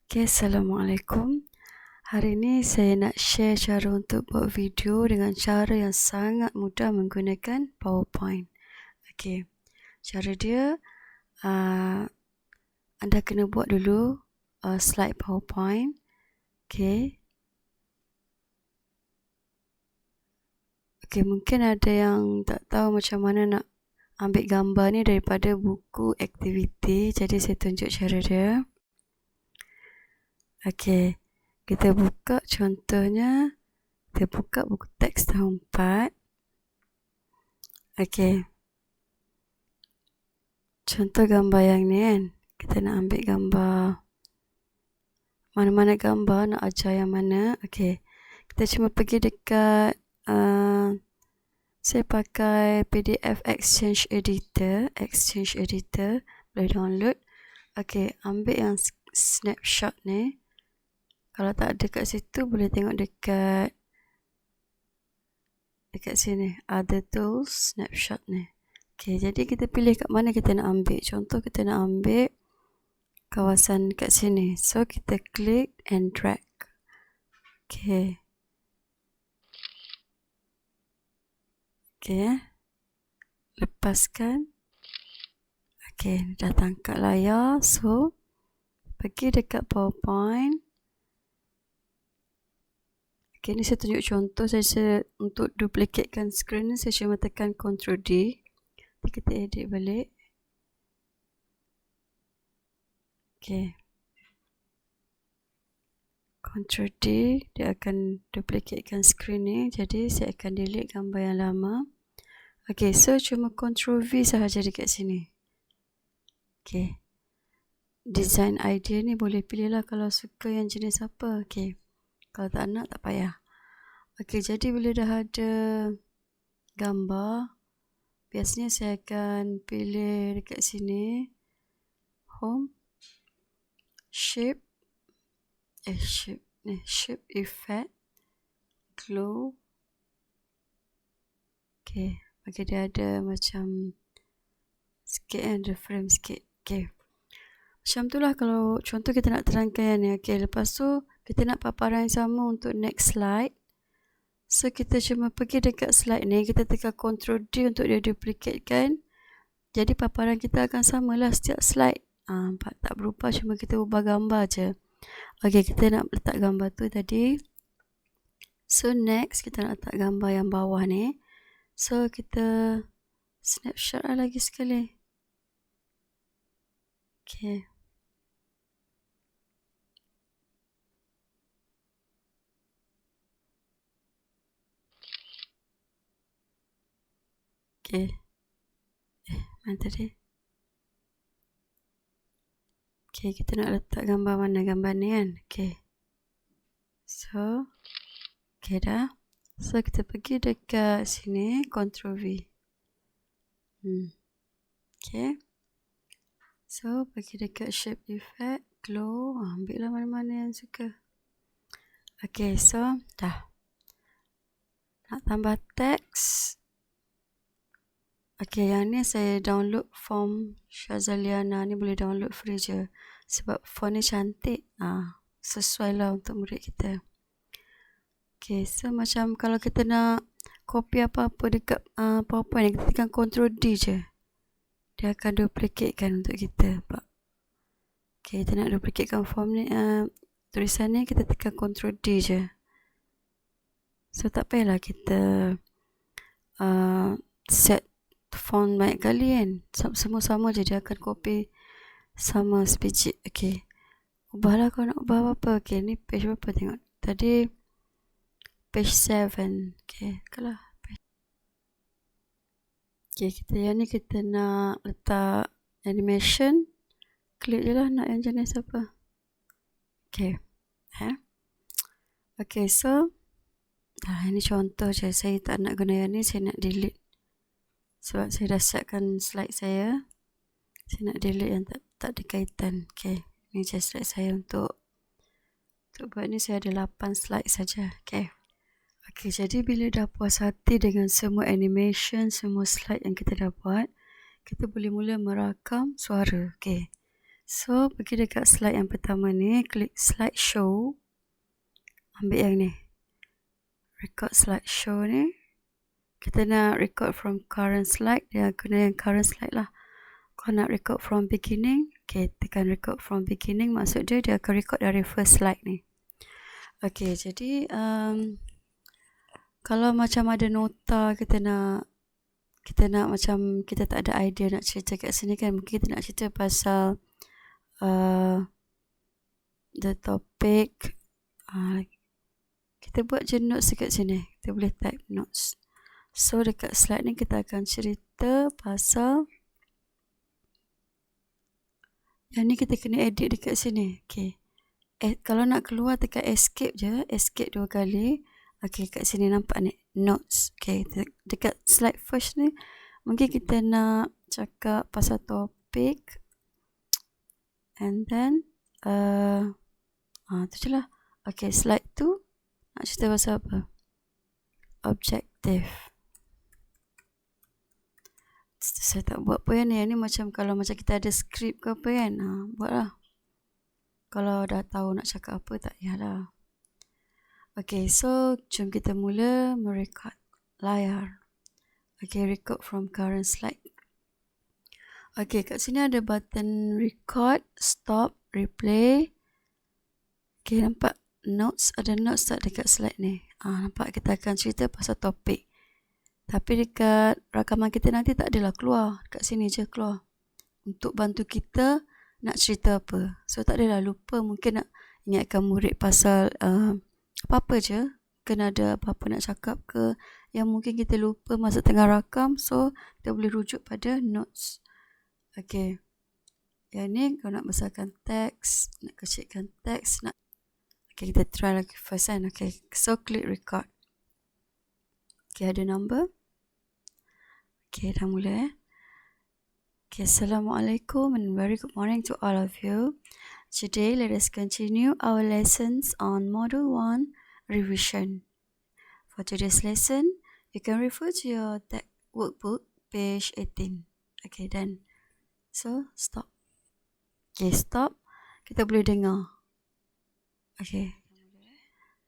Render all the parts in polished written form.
Okay, Assalamualaikum. Hari ini saya nak share cara untuk buat video dengan cara yang sangat mudah menggunakan PowerPoint. Okay, cara dia, anda kena buat dulu slide PowerPoint. Okay. Okay, mungkin ada yang tak tahu macam mana nak ambil gambar ni daripada buku aktiviti. Jadi saya tunjuk cara dia. Okay, kita buka contohnya. Kita buka buku teks tahun 4. Okay. Contoh gambar yang ni kan. Kita nak ambil gambar. Mana-mana gambar nak ajar yang mana. Okay. Kita cuma pergi dekat. Saya pakai PDF Exchange Editor. Boleh download. Okay. Ambil yang snapshot ni. Kalau tak ada kat situ, boleh tengok dekat sini. Other tools, snapshot ni. Okay, jadi kita pilih kat mana kita nak ambil. Contoh kita nak ambil kawasan kat sini. So, kita klik and drag. Okay. Okay. Lepaskan. Okay, dah tangkap layar. So, pergi dekat PowerPoint. Okay, ni saya tunjuk contoh. Saya untuk duplicatekan screen ni, saya cuma tekan Ctrl D. Nanti kita edit balik. Okay. Ctrl D, dia akan duplicatekan screen ni. Jadi, saya akan delete gambar yang lama. Okay, so cuma Ctrl V sahaja dekat sini. Okay. Design idea ni boleh pilih lah kalau suka yang jenis apa. Okay. Kalau tak nak, tak payah. Okay, jadi bila dah ada gambar, biasanya saya akan pilih dekat sini. Home. Shape effect. Glow. Okay, bagi dia ada macam sikit kan, ada frame sikit. Okay. Macam tu lah kalau contoh kita nak terangkan yang ni. Okay, lepas tu kita nak paparan yang sama untuk next slide. So, kita cuma pergi dekat slide ni. Kita tekan Ctrl D untuk dia duplicatekan. Jadi, paparan kita akan samalah setiap slide. Tak berubah, cuma kita ubah gambar je. Okay, kita nak letak gambar tu tadi. So, next kita nak letak gambar yang bawah ni. So, kita snapshot lah lagi sekali. Okay. Okay. Mana tadi? Okay, kita nak letak gambar mana? Gambar ni kan? Okay. So, okay dah. So, kita pergi dekat sini. Ctrl V. Okay. So, pergi dekat shape effect. Glow. Ambil lah mana-mana yang suka. Okay, so, dah. Nak tambah teks. Okay, yang ni saya download form Shazaliana ni, boleh download free je. Sebab form ni cantik. Sesuai lah untuk murid kita. Okay, so macam kalau kita nak copy apa-apa dekat PowerPoint ni, kita tekan Ctrl D je. Dia akan duplicatekan untuk kita. Okay, kita nak duplicatekan form ni, tulisan ni, kita tekan Ctrl D je. So, tak payahlah kita set font banyak kali kan. Semua sama je, dia akan copy sama sebiji. Okay. Ubahlah kalau nak ubah apa-apa. Okay, ni page berapa tengok. Tadi page 7. Okay, kalau okay, kita yang ni kita nak letak animation. Klik je lah nak yang jenis apa. Okay. Okay, so ini contoh je. Saya tak nak guna yang ni, saya nak delete. Sebab saya dah siapkan slide saya. Saya nak delete yang tak ada kaitan. Okay. Ini je slide saya untuk buat ni. Saya ada 8 slide saja. Okay. Okay, jadi bila dah puas hati dengan semua animation, semua slide yang kita dah buat, kita boleh mula merakam suara. Okay. So, pergi dekat slide yang pertama ni, klik slideshow. Ambil yang ni. Record slideshow ni. Kita nak record from current slide, dia guna yang current slide lah. Kalau nak record from beginning, okay, tekan record from beginning, maksud dia akan record dari first slide ni. Okay, jadi kalau macam ada nota kita nak macam kita tak ada idea nak cerita kat sini kan, mungkin kita nak cerita pasal the topic, kita buat je notes dekat sini, kita boleh type notes. So dekat slide ni kita akan cerita pasal yang ni, kita kena edit dekat sini. Okay, kalau nak keluar tekan escape je, escape 2 kali. Okay, kat sini nampak ni notes. Okay, dekat slide first ni mungkin kita nak cakap pasal topik, and then tu je lah. Okay, slide tu nak cerita pasal apa? Objective. Saya tak buat apa yang ni macam kalau macam kita ada skrip ke apa kan, buatlah. Kalau dah tahu nak cakap apa, tak payahlah. Okay, so jom kita mula merekod layar. Okay, record from current slide. Okay, kat sini ada button record, stop, replay. Okay, nampak notes, ada notes tak dekat slide ni? Nampak kita akan cerita pasal topik. Tapi dekat rakaman kita nanti tak adalah keluar. Dekat sini je keluar. Untuk bantu kita nak cerita apa. So tak adalah lupa, mungkin nak ingatkan murid pasal apa-apa je. Mungkin ada apa-apa nak cakap ke yang mungkin kita lupa masa tengah rakam. So kita boleh rujuk pada notes. Okay. Yang ni kalau nak besarkan teks, nak kecilkan teks, nak... Okay, kita try lagi first kan. Okay, so click record. Okay, ada number. Okay, dah mula Okay, Assalamualaikum and very good morning to all of you. Today, let us continue our lessons on Module 1 Revision. For today's lesson, you can refer to your workbook, page 18. Okay, done. So, stop. Okay, stop. Kita boleh dengar. Okay.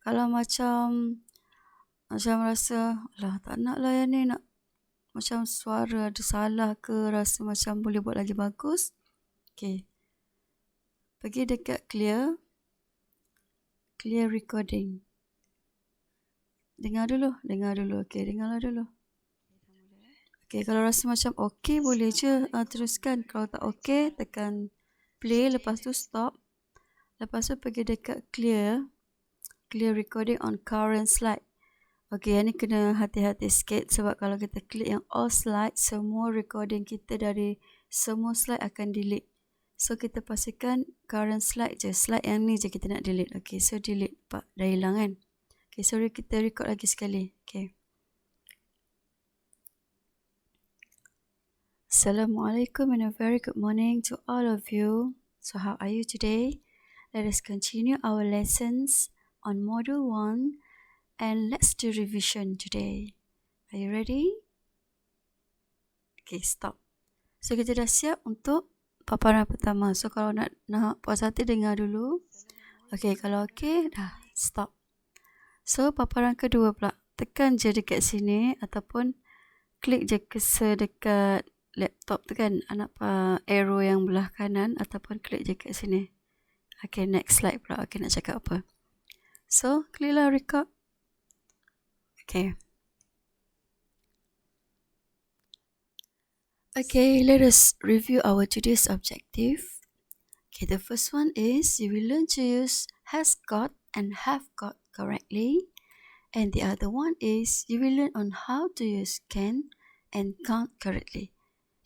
Kalau macam rasa, alah tak nak lah yang ni, nak macam suara ada salah ke, rasa macam boleh buat lagi bagus. Okay. Pergi dekat clear recording. Dengar dulu. Okay, dengarlah dulu. Okay, kalau rasa macam okay, boleh je teruskan. Kalau tak okay, tekan play, lepas tu stop. Lepas tu pergi dekat clear recording on current slide. Okay, yang ni kena hati-hati sikit sebab kalau kita klik yang all slide, semua recording kita dari semua slide akan delete. So, kita pastikan current slide je. Slide yang ni je kita nak delete. Okay, so delete. Pak, dah hilang kan? Okay, sorry, kita record lagi sekali. Okay. Assalamualaikum and a very good morning to all of you. So, how are you today? Let us continue our lessons on Module 1. And let's do revision today. Are you ready? Okay, stop. So, kita dah siap untuk paparan pertama. So, kalau nak puas hati, dengar dulu. Okay, kalau okay, dah stop. So, paparan kedua pula. Tekan je dekat sini ataupun klik je cursor dekat laptop tu kan. Nampak arrow yang belah kanan ataupun klik je kat sini. Okay, next slide pula. Okay, nak cakap apa? So, klik lah record. Okay. Okay, let us review our today's objective. Okay, the first one is you will learn to use has got and have got correctly. And the other one is you will learn on how to use can and can't correctly.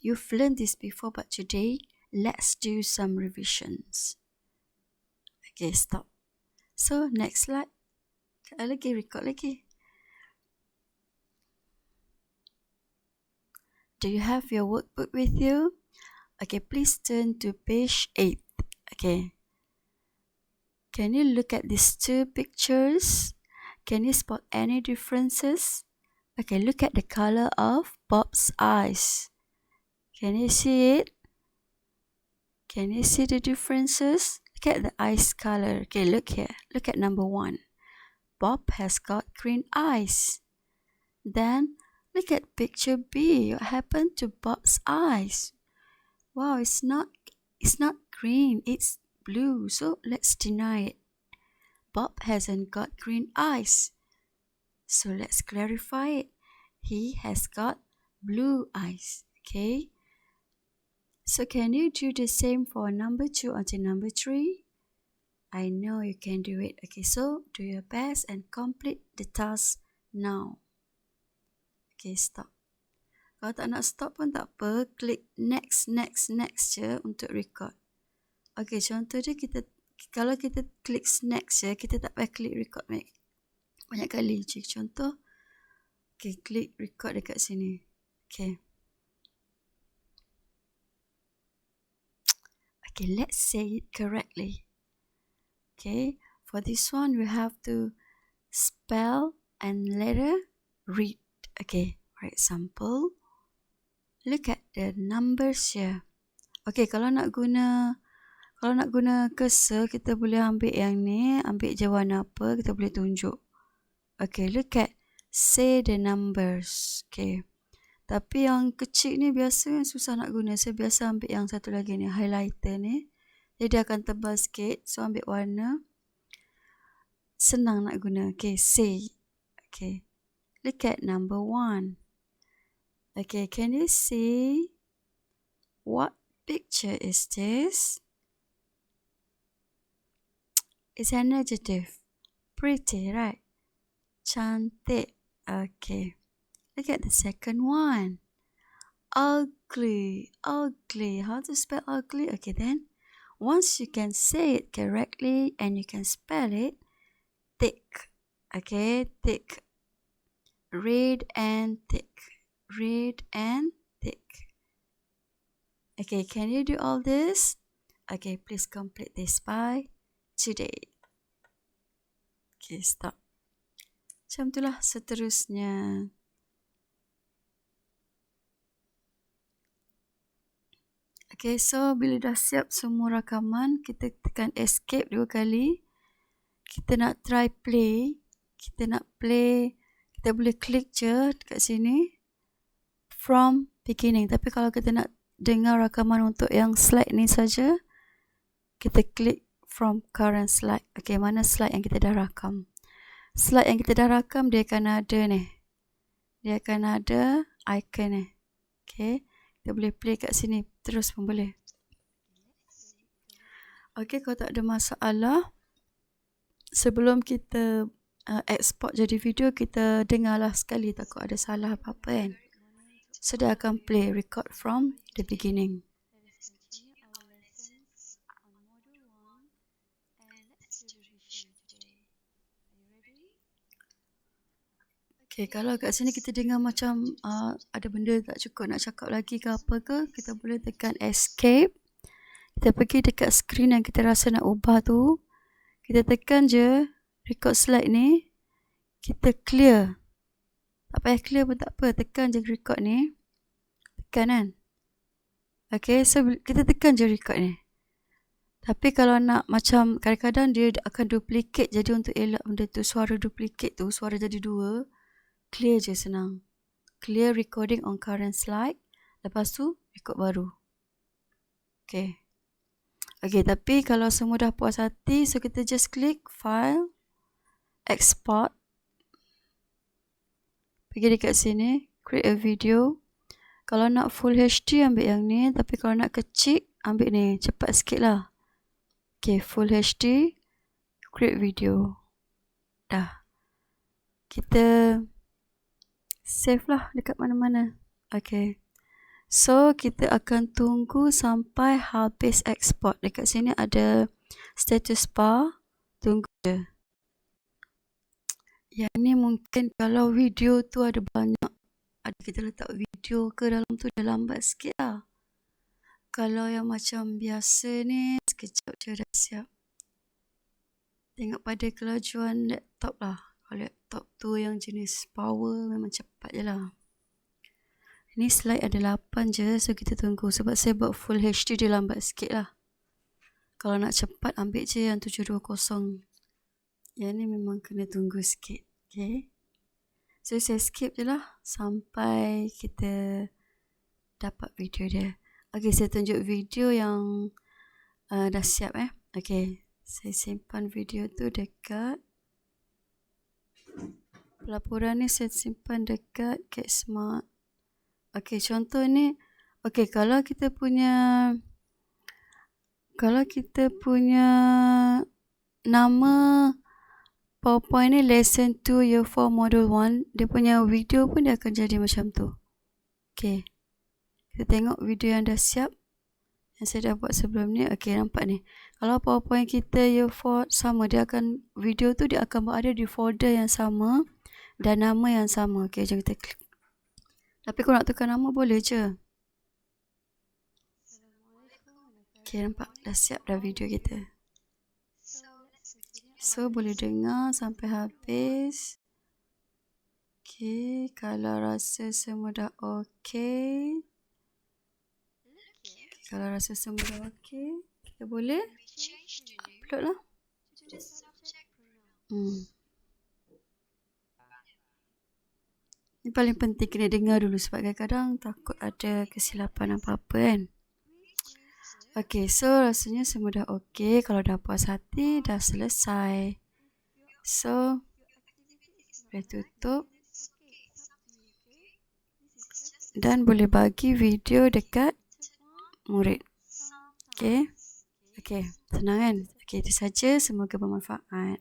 You've learned this before, but today, let's do some revisions. Okay, stop. So, next slide. Lagi, record lagi. Do you have your workbook with you? Okay, please turn to page 8. Okay. Can you look at these two pictures? Can you spot any differences? Okay, look at the color of Bob's eyes. Can you see it? Can you see the differences? Look at the eyes color. Okay, look here. Look at number 1. Bob has got green eyes. Then look at picture B. What happened to Bob's eyes? Wow, it's not green, it's blue. So let's deny it. Bob hasn't got green eyes. So let's clarify it. He has got blue eyes. Okay. So can you do the same for number 2 until number 3? I know you can do it. Okay, so do your best and complete the task now. Okay, stop. Kalau tak nak stop pun tak apa, klik next je untuk record. Okay, contoh dia kalau kita klik next je, kita tak payah klik record banyak kali je. Contoh, okay, klik record dekat sini. Okay. Okay, let's say it correctly. Okay, for this one, we have to spell and letter read. Okay, for example, look at the numbers here. Okay, kalau nak guna cursor, kita boleh ambil yang ni, ambil je warna apa, kita boleh tunjuk. Okay, look at say the numbers. Okay, tapi yang kecil ni biasa susah nak guna. Saya biasa ambil yang satu lagi ni, highlighter ni. Jadi dia akan tebal sikit. So ambil warna. Senang nak guna. Okay, say. Okay, look at number 1. Okay, can you see what picture is this? It's an adjective. Pretty, right? Cantik. Okay. Look at the second one. Ugly. Ugly. How to spell ugly? Okay, then. Once you can say it correctly and you can spell it, thick. Okay, thick. Red and thick. Red and thick. Okay, can you do all this? Okay, please complete this by today. Okay, stop. Macam itulah seterusnya. Okay, so bila dah siap semua rakaman, kita tekan escape 2 kali. Kita nak try play. Kita nak play, kita boleh klik je dekat sini. From beginning. Tapi kalau kita nak dengar rakaman untuk yang slide ni saja, kita klik from current slide. Okay, mana slide yang kita dah rakam. Slide yang kita dah rakam, dia akan ada ni. Dia akan ada icon ni. Okay, kita boleh play kat sini. Terus pun boleh. Okay, kalau tak ada masalah, sebelum kita export jadi video, kita dengarlah sekali, takut ada salah apa-apa kan. So dia akan play record from the beginning. Okay, kalau kat sini kita dengar macam ada benda tak cukup nak cakap lagi ke apa ke, kita boleh tekan escape. Kita pergi dekat screen yang kita rasa nak ubah tu. Kita tekan je record slide ni. Kita clear. Tak payah clear pun tak apa. Tekan je record ni. Tekan kan. Okay, so kita tekan je record ni. Tapi kalau nak macam kadang-kadang dia akan duplicate. Jadi untuk elak benda tu, suara duplicate tu, suara jadi 2. Clear je senang. Clear recording on current slide. Lepas tu record baru. Okay. Okay, tapi kalau semua dah puas hati, so kita just klik file, export. Pergi dekat sini, create a video. Kalau nak full HD ambil yang ni, tapi kalau nak kecil ambil ni, cepat sikit lah. Okay, full HD, create video. Dah. Kita save lah dekat mana-mana. Okay. So, kita akan tunggu sampai habis export. Dekat sini ada status bar. Tunggu je. Yang ni mungkin kalau video tu ada banyak. Ada kita letak video ke dalam tu, dah lambat sikit lah. Kalau yang macam biasa ni, sekejap je dah siap. Tengok pada kelajuan laptop lah. Kalau laptop tu yang jenis power memang cepat je lah. Ini slide ada 8 je, so kita tunggu. Sebab saya buat full HD dia lambat sikit lah. Kalau nak cepat ambil je yang 720. Yang ni memang kena tunggu sikit. Okay. So saya skip je lah sampai kita dapat video dia. Okay, saya tunjuk video yang dah siap Okay, saya simpan video tu dekat pelaporan ni, saya simpan dekat Smart. Okay, contoh ni. Okay, kalau kita punya nama PowerPoint ni Lesson 2 Year 4 Module 1, dia punya video pun dia akan jadi macam tu. Okay, kita tengok video yang dah siap yang saya dah buat sebelum ni. Okay, nampak ni. Kalau PowerPoint kita Year 4 sama, video tu dia akan berada di folder yang sama dan nama yang sama. Okay, jom kita klik. Tapi kalau nak tukar nama boleh je. Okay, nampak? Dah siap dah video kita. So, boleh dengar sampai habis. Okay, kalau rasa semua dah okay. Kalau rasa semua dah okay, kita boleh upload lah. Ini paling penting kena dengar dulu sebab kadang-kadang takut ada kesilapan apa-apa kan. Okay, so rasanya semua dah okay. Kalau dah puas hati, dah selesai. So, boleh tutup. Dan boleh bagi video dekat murid. Okay. Okay, senang kan? Okay, itu saja. Semoga bermanfaat.